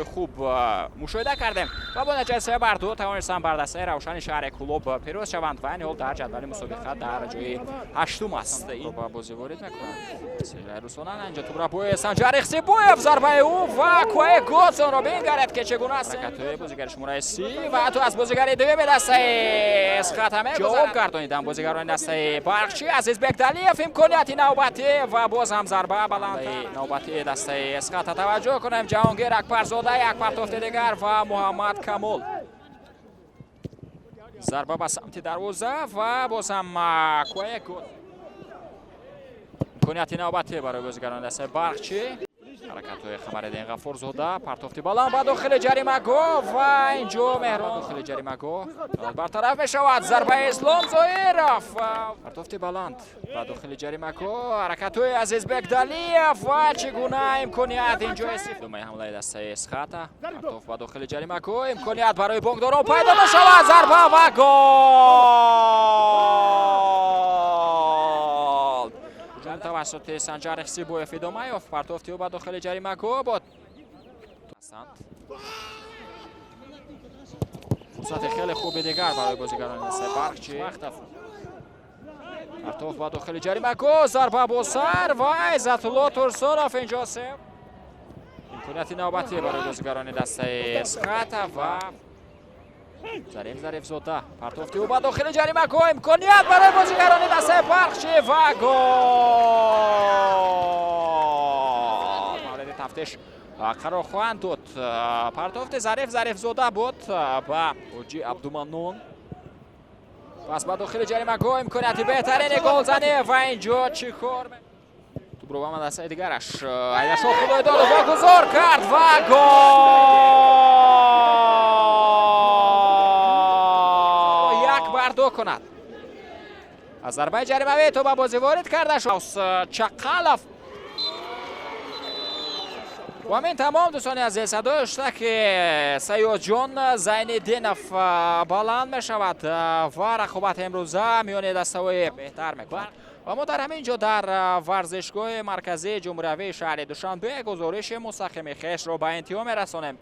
حرکت‌های خوب مشاهده کردیم و با نتیجه 3-2 توانستند بر دسته روشن شهر کلوب پیروز شوند و این حال در جدول مسابقه در جای هشتم است. این با بازی وارد میکنند سیرای روسونان اینجا تو را بوی سنجر اخسی بویف ضربه او و کوه گوتسون رو بینگرد که چگونه است حرکت‌های بازیگر شماره 30 و تو از بازیگر دوم دسته اسخاتمه جواب گردانیدن بازیگران دسته برقچی عزیز بگدلیف امکانیتی نوبتی و باز هم ضربه بلند نوبتی دسته اسخات. توجه کنیم جهانگیر اکبرزاده یک پرتافت دیگر و محمد کمال ضربه به سمت دروازه و باز هم کوه گل امکانیتی نوبتی برای بازیگران دسته برقچی. حرکت‌های خمرالدین غفورزاده پرتافتی بالان به داخل جریمه گو و اینجا مهران داخل جریمه گو برطرف میشود. ضربه اسلام زهیرов پرتافتی بلند به داخل جریمه گو حرکت‌های عزیز بگدلیف و چگونه امکانیت اینجا ادامه حمله دسته اسخات پرتاف به داخل جریمه گو امکانیت برای بانکداران پیدا میشود. ضربه و گل توسط سنجر اخسی بویف ادامه یافت. پرتافتی او به داخل جریمه گو بود فرصت خیلی خوبی دیگر برای بازیگران دسته برقچی. پرتاف به داخل جریمه گو ضربه با سر و عزت الله ترسونوف اینجا سه امکانیت نوبتی برای بازیگران دسته اسخات و ظریف زاده پرتافتی او به داخل جریمه گو امکانیت برای بازیگران دسته برقچی و گل مورد تفتیش قرار خواهند داد. پرتافت ظریف زاده بود با اوجی عبدالمنون پس به داخل جریمه گو امکانیت بهترین گلزنی و اینجا چیکار تو برو به دسته دیگرش ایدشو خدای داد و واگذار کرد و دو کند از ضربه جریمه تو به بازی وارد کرده شد چقلف و همین تمام دوستان عزیز صدای شده که سیاد جان زین‌الدینов بلند می شود و رقابت امروزه میان دسته‌های بهتر میکند و ما در همینجا در ورزشگاه مرکزی جمهوری شهر دوشنبه گزارش مستقیم خویش را به انتها میرسانیم.